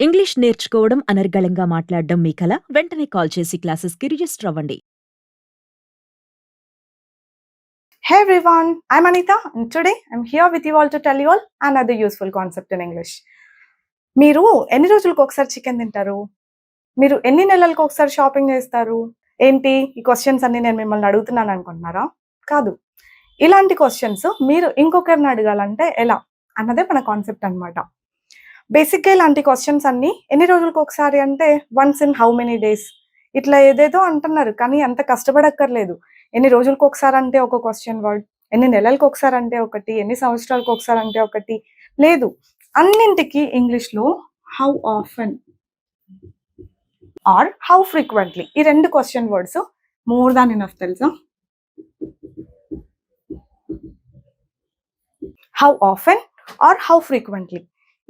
English నేర్చుకోవడం అనర్గళంగా మాట్లాడడం మీ కల? వెంటనే కాల్ చేసి క్లాసెస్‌కి రిజిస్టర్ అవ్వండి. Hey everyone, I'm Anita and today I'm here with you all to tell you all another useful concept in English. మీరు ఎన్ని రోజులకు ఒకసారి చికెన్ తింటారు? మీరు ఎన్ని నెలలకు ఒకసారి షాపింగ్ చేస్తారు? ఏంటి ఈ క్వశ్చన్స్ అన్ని నేను మిమ్మల్ని అడుగుతున్నాను అనుకుంటున్నారా? కాదు. ఇలాంటి క్వశ్చన్స్ మీరు ఇంకొకరిని అడగాలంటే ఎలా అన్నదే మన కాన్సెప్ట్ అన్నమాట. బేసిక్‌గా ఇలాంటి క్వశ్చన్స్ అన్ని ఎన్ని రోజులకు ఒకసారి అంటే once in how many days ఇట్లా ఏదేదో అంటున్నారు. కానీ అంత కష్టపడక్కర్లేదు. ఎన్ని రోజులకు ఒకసారి అంటే ఒక క్వశ్చన్ వర్డ్, ఎన్ని నెలలకు ఒకసారి అంటే ఒకటి, ఎన్ని సంవత్సరాలకు ఒకసారి అంటే ఒకటి లేదు. అన్నింటికి ఇంగ్లీష్‌లో how often or how frequently ఈ 2 question words more than enough తెలుసా? How often or how frequently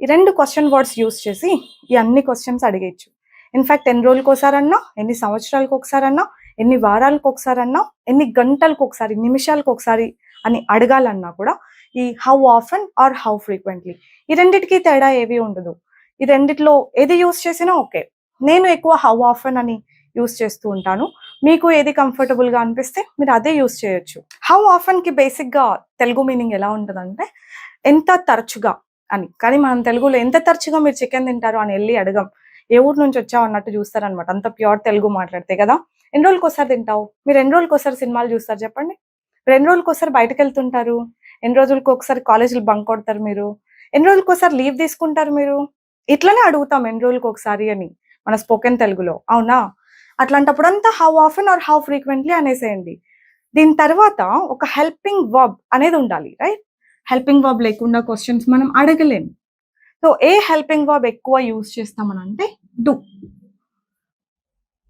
ఈ 2 క్వశ్చన్ వర్డ్స్ యూస్ చేసి ఈ అన్ని క్వశ్చన్స్ అడిగేయచ్చు. ఇన్ఫాక్ట్ ఎన్ని రోజులకు ఒకసారన్నా, ఎన్ని సంవత్సరాలకు ఒకసారన్నా, ఎన్ని వారాలకు ఒకసారన్నా, ఎన్ని గంటలకు ఒకసారి, నిమిషాలకు ఒకసారి అని అడగాలన్నా కూడా ఈ how often or how frequently ఈ రెండిటికి తేడా ఏవి ఉండదు. ఈ రెండిట్లో ఏది యూస్ చేసినా ఓకే. నేను ఎక్కువ హౌ ఆఫెన్ అని యూస్ చేస్తూ ఉంటాను. మీకు ఏది కంఫర్టబుల్గా అనిపిస్తే మీరు అదే యూస్ చేయొచ్చు. హౌ ఆఫెన్కి బేసిక్గా తెలుగు మీనింగ్ ఎలా ఉంటుందంటే ఎంత తరచుగా అని. కానీ మనం తెలుగులో ఎంత తరచుగా మీరు చికెన్ తింటారు అని వెళ్ళి అడగం. ఏ ఊరు నుంచి వచ్చావు అన్నట్టు చూస్తారనమాట. అంత ప్యూర్ తెలుగు మాట్లాడితే కదా. ఎన్ని రోజులకు ఒకసారి తింటావు? మీరు ఎన్ని రోజులకు ఒకసారి సినిమాలు చూస్తారు చెప్పండి? మీరు ఎన్ని రోజులకు ఒకసారి బయటకు వెళ్తుంటారు? ఎన్ని రోజులకు ఒకసారి కాలేజీలు బంక్ కొడతారు మీరు? ఎన్ని రోజులకు ఒకసారి లీవ్ తీసుకుంటారు మీరు? ఇట్లనే అడుగుతాం ఎన్ని రోజులకు ఒకసారి అని మన స్పోకెన్ తెలుగులో, అవునా? అట్లాంటప్పుడు అంతా how often or how frequently అనేసేయండి. దీని తర్వాత ఒక హెల్పింగ్ వర్బ్ అనేది ఉండాలి, రైట్? హెల్పింగ్ వర్బ్ లేకుండా క్వశ్చన్స్ మనం అడగలేము. సో ఏ హెల్పింగ్ వర్బ్ ఎక్కువ యూజ్ చేస్తామనంటే డూ.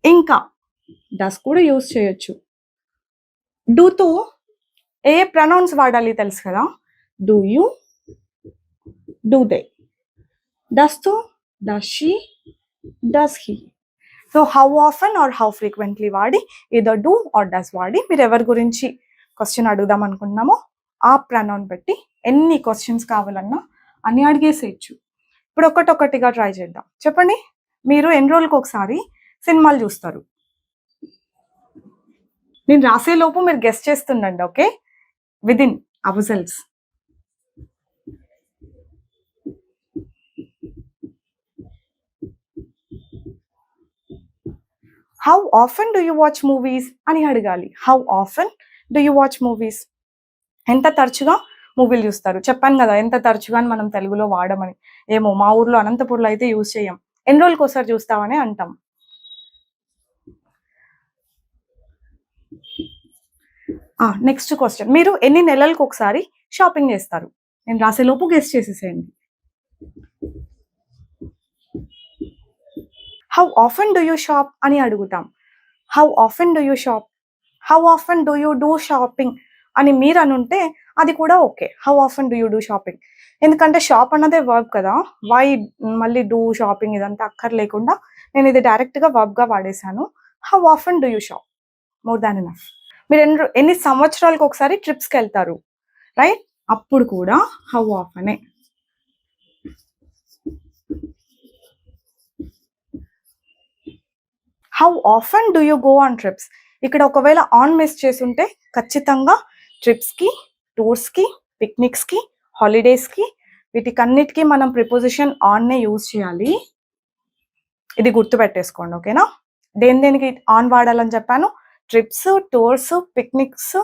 ఇంకా డస్ కూడా యూజ్ చేయొచ్చు. డూతో ఏ ప్రొనౌన్స్ వాడాలి తెలుసు కదా? Do you, do they. డస్తో does she, does he. So how often or how frequently వాడి ఏదో డూ ఆర్ డస్ వాడి మీరు ఎవరి గురించి క్వశ్చన్ అడుగుదాం అనుకుంటున్నామో ఆ ప్రొనౌన్ పెట్టి ఎన్ని క్వశ్చన్స్ కావాలన్నా అని అడిగేసేయచ్చు. ఇప్పుడు ఒకటొకటిగా ట్రై చేద్దాం. చెప్పండి, మీరు ఎన్ని రోజులకు ఒకసారి సినిమాలు చూస్తారు? నేను రాసే లోపు మీరు గెస్ట్ చేస్తుండండి, okay? Within our cells. How often do you watch movies అని అడగాలి. How often do you watch movies? ఎంత తరచుగా మూవీలు చూస్తారు? చెప్పాను కదా ఎంత తరచుగా అని మనం తెలుగులో వాడమని. ఏమో మా ఊర్లో అనంతపూర్లో అయితే యూజ్ చేయం. ఎన్ని రోజులకు ఒకసారి చూస్తామని అంటాం. నెక్స్ట్ క్వశ్చన్, మీరు ఎన్ని నెలలకు ఒకసారి షాపింగ్ చేస్తారు? నేను రాసేలోపు గెస్ చేసేసేయండి. How often do you shop అని అడుగుతాం. How often do you shop, how often do you do shopping అని మీరు అనుంటే అది కూడా okay. How often do you do shopping, ఎందుకంటే షాప్ అన్నదే వర్బ్ కదా. వై మళ్ళీ డూ షాపింగ్ ఇదంతా అక్కర్లేకుండా నేను ఇది డైరెక్ట్గా వర్బ్గా వాడేశాను. How often do you shop, more than enough. మీరు ఎన్ని సంవత్సరాలకు ఒకసారి ట్రిప్స్కి వెళ్తారు, రైట్? అప్పుడు కూడా హౌ ఆఫెనే. How often do you go on trips, ఇక్కడ ఒకవేళ ఆన్ మిస్ చేసుంటే ఖచ్చితంగా ట్రిప్స్కి, టూర్స్కి, పిక్నిక్స్కి, హాలిడేస్కి వీటికన్నిటికీ మనం ప్రిపోజిషన్ ఆన్నే యూజ్ చేయాలి. ఇది గుర్తుపెట్టేసుకోండి, ఓకేనా? దేనికి ఆన్ వాడాలని చెప్పాను? ట్రిప్స్, టూర్స్, పిక్నిక్స్,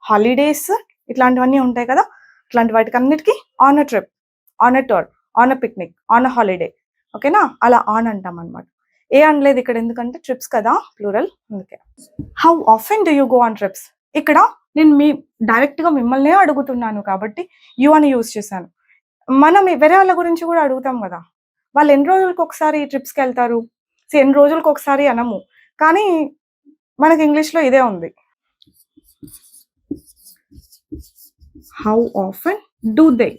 హాలిడేస్ ఇట్లాంటివన్నీ ఉంటాయి కదా. ఇట్లాంటి వాటికి అన్నిటికీ on a trip, on a tour, on a picnic, on a holiday, ఓకేనా? అలా ఆన్ అంటాం అనమాట. ఏ అనలేదు ఇక్కడ, ఎందుకంటే ట్రిప్స్ కదా ప్లూరల్, అందుకే. How often do you go on trips, ఇక్కడ నేను డైరెక్ట్గా మిమ్మల్నే అడుగుతున్నాను కాబట్టి యూ అని యూజ్ చేశాను. మనం వేరే వాళ్ళ గురించి కూడా అడుగుతాం కదా. వాళ్ళు ఎన్ని రోజులకు ఒకసారి ట్రిప్స్కి వెళ్తారు? ఎన్ని రోజులకు ఒకసారి అనము, కానీ మనకి ఇంగ్లీష్లో ఇదే ఉంది. How often do they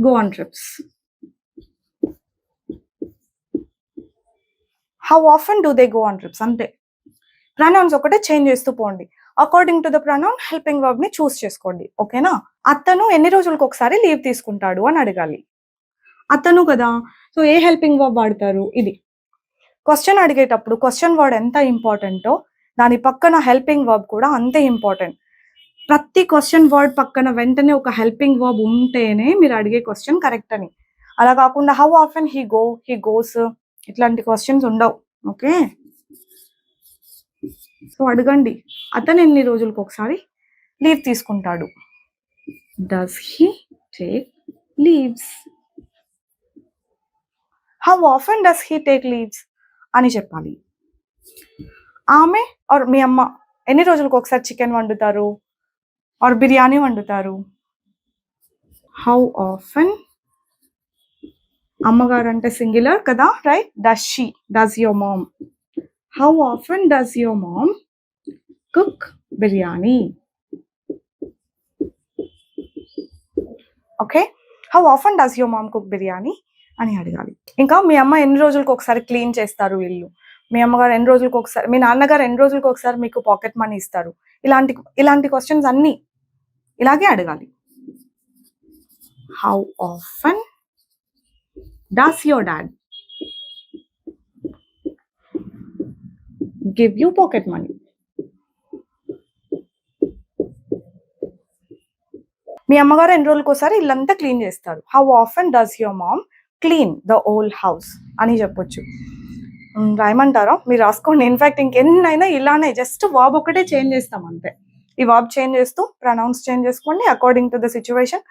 go on trips, how often do they go on trips, అంతే. ప్రొనౌన్స్ ఒకటే చేంజ్ చేస్తూ పోండి. According to the pronoun helping verb ని చూస్ చేసుకోండి, ఓకేనా? అతను ఎన్ని రోజులకు ఒకసారి లీవ్ తీసుకుంటాడు అని అడగాలి. అతను కదా. సో ఏ హెల్పింగ్ వర్బ్ వాడతారు? ఇది. క్వెషన్ అడిగేటప్పుడు క్వెషన్ వర్డ్ ఎంత ఇంపార్టెంటో దాని పక్కన హెల్పింగ్ వర్బ్ కూడా అంతే ఇంపార్టెంట్. ప్రతి క్వెషన్ వర్డ్ పక్కన వెంటనే ఒక హెల్పింగ్ వర్బ్ ఉంటేనే మీరు అడిగే క్వెషన్ కరెక్ట్ అని. అలా కాకుండా హౌ ఆఫెన్ హీ గోస్ ఇట్లాంటి క్వెషన్స్ ఉండవు. ఓకే. సో అడగండి, అతను ఎన్ని రోజులకు ఒకసారి లీవ్ తీసుకుంటాడు? Does he take leaves? How often does he take leaves అని చెప్పాలి. ఆమె ఆర్ మీ అమ్మ ఎన్ని రోజులకు ఒకసారి చికెన్ వండుతారు ఆర్ బిర్యానీ వండుతారు? హౌ ఆఫెన్, అమ్మగారు అంటే సింగులర్ కదా, right? Does she, does your mom. How often does your mom cook biryani? Okay. How often does your mom cook biryani అని అడగాలి. ఇంకా మీ అమ్మ ఎన్ని రోజులకు ఒకసారి క్లీన్ చేస్తారు ఇల్లు? మీ అమ్మగారు ఎన్ని రోజులకు ఒకసారి, మీ నాన్నగారు ఎన్ని రోజులకు ఒకసారి మీకు పాకెట్ మనీ ఇస్తారు? ఇలాంటి క్వశ్చన్స్ అన్నీ ఇలాగే అడగాలి. How often does your dad give you pocket money? మీ అమ్మగారు ఎన్ని రోజులకు ఒకసారి ఇల్లంతా క్లీన్ చేస్తారు? How often does your mom clean the old house అని చెప్పొచ్చు. రాయమంటారా? మీరు రాసుకోండి. ఇన్ఫాక్ట్ ఇంకెన్నైనా ఇలానే జస్ట్ వర్బ్ ఒకటే చేంజ్ చేస్తాం అంతే. ఈ వర్బ్ చేంజ్ చేస్తూ ప్రొనౌన్స్ చేంజ్ చేసుకోండి according to the situation.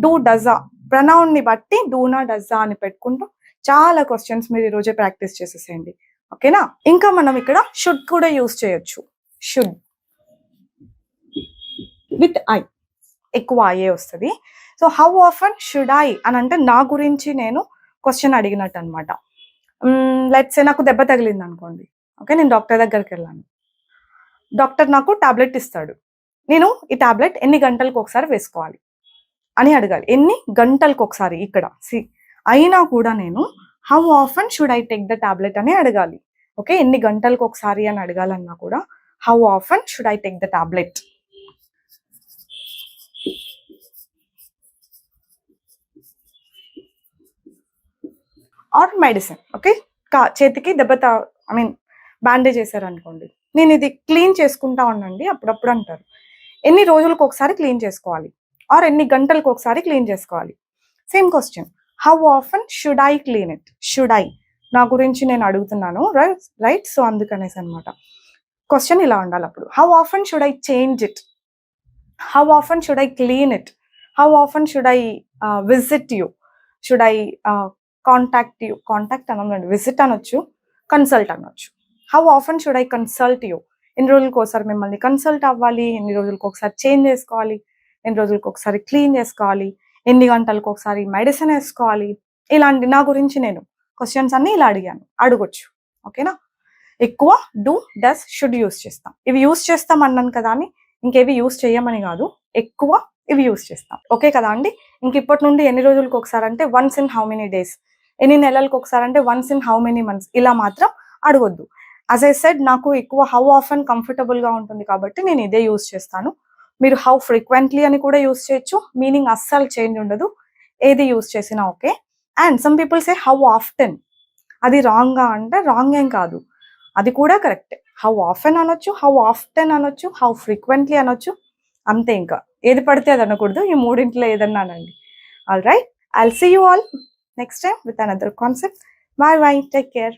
Do డజా ప్రొనౌన్ ని బట్టి డూనా డజా అని పెట్టుకుంటూ చాలా క్వశ్చన్స్ మీరు ఈరోజే ప్రాక్టీస్ చేసేసేయండి. ఓకేనా? ఇంకా మనం ఇక్కడ షుడ్ కూడా యూస్ చేయొచ్చు. షుడ్ విత్ ఐ, ఎక్కువ ఐఏ వస్తుంది. So how often should I అని అంటే నా గురించి నేను క్వశ్చన్ అడిగినట్టు అనమాట. లెట్స్ సే నాకు దెబ్బ తగిలింది అనుకోండి. ఓకే, నేను డాక్టర్ దగ్గరికి వెళ్ళాను. డాక్టర్ నాకు టాబ్లెట్ ఇస్తాడు. నేను ఈ టాబ్లెట్ ఎన్ని గంటలకు ఒకసారి వేసుకోవాలి అని అడగాలి. ఎన్ని గంటలకు ఒకసారి ఇక్కడ అయినా కూడా నేను how often should I take the tablet అని అడగాలి. ఓకే, ఎన్ని గంటలకు ఒకసారి అని అడగాలన్నా కూడా how often should I take the tablet. Or medicine. Okay, చేతికి దెబ్బ బ్యాండేజ్ చేశారు అనుకోండి, నేను ఇది క్లీన్ చేసుకుంటా ఉండండి అప్పుడప్పుడు అంటారు. ఎన్ని రోజులకు ఒకసారి క్లీన్ చేసుకోవాలి ఆర్ ఎన్ని గంటలకు ఒకసారి క్లీన్ చేసుకోవాలి? Same question, how often should I clean it? Should I నా గురించి నేను అడుగుతున్నాను, రైట్? సో అందుకనేసి అనమాట క్వశ్చన్ ఇలా ఉండాలి. అప్పుడు how often should I change it? How often should I clean it? How often should I visit you? Should I contact you? Contact అనొద్దండి, విజిట్ అనొచ్చు, కన్సల్ట్ అనొచ్చు. How often should I consult you? ఎన్ని రోజులకు ఒకసారి మిమ్మల్ని consult అవ్వాలి? ఎన్ని రోజులకు ఒకసారి చేంజ్ చేసుకోవాలి? ఎన్ని రోజులకు ఒకసారి క్లీన్ చేసుకోవాలి? ఎన్ని గంటలకు ఒకసారి మెడిసిన్ వేసుకోవాలి? ఇలాంటి నా గురించి నేను క్వశ్చన్స్ అన్ని ఇలా అడగొచ్చు. ఓకేనా? ఎక్కువ డూ, డస్, షుడ్ యూస్ చేస్తాం. ఇవి యూస్ చేస్తాం అన్నాను కదా అని ఇంకేవి యూస్ చేయమని కాదు, ఎక్కువ ఇవి యూస్ చేస్తాం. ఓకే కదా అండి? ఇంక ఇప్పటి నుండి ఎన్ని రోజులకు ఒకసారి అంటే once in how many days, ఎన్ని నెలలకు ఒకసారి అంటే once in how many months, ఇలా మాత్రం అడగొద్దు. యాజ్ ఐ సెడ్, నాకు ఎక్కువ హౌ ఆఫెన్ కంఫర్టబుల్ గా ఉంటుంది కాబట్టి నేను ఇదే యూస్ చేస్తాను. మీరు హౌ ఫ్రీక్వెంట్లీ అని కూడా యూస్ చేయొచ్చు, మీనింగ్ అస్సలు చేంజ్ ఉండదు, ఏది యూస్ చేసినా okay. And some people say how often, అది రాంగ్ గా అంటే రాంగ్ ఏం కాదు, అది కూడా కరెక్టే. హౌ ఆఫెన్ అనొచ్చు, హౌ ఆఫ్టెన్ అనొచ్చు, హౌ ఫ్రీక్వెంట్లీ అనొచ్చు, అంతే. ఇంకా ఏది పడితే అది అనకూడదు, ఈ మూడింట్లో ఏదన్నా అనండి. All right, I'll see you all next time with another concept. Bye bye, take care.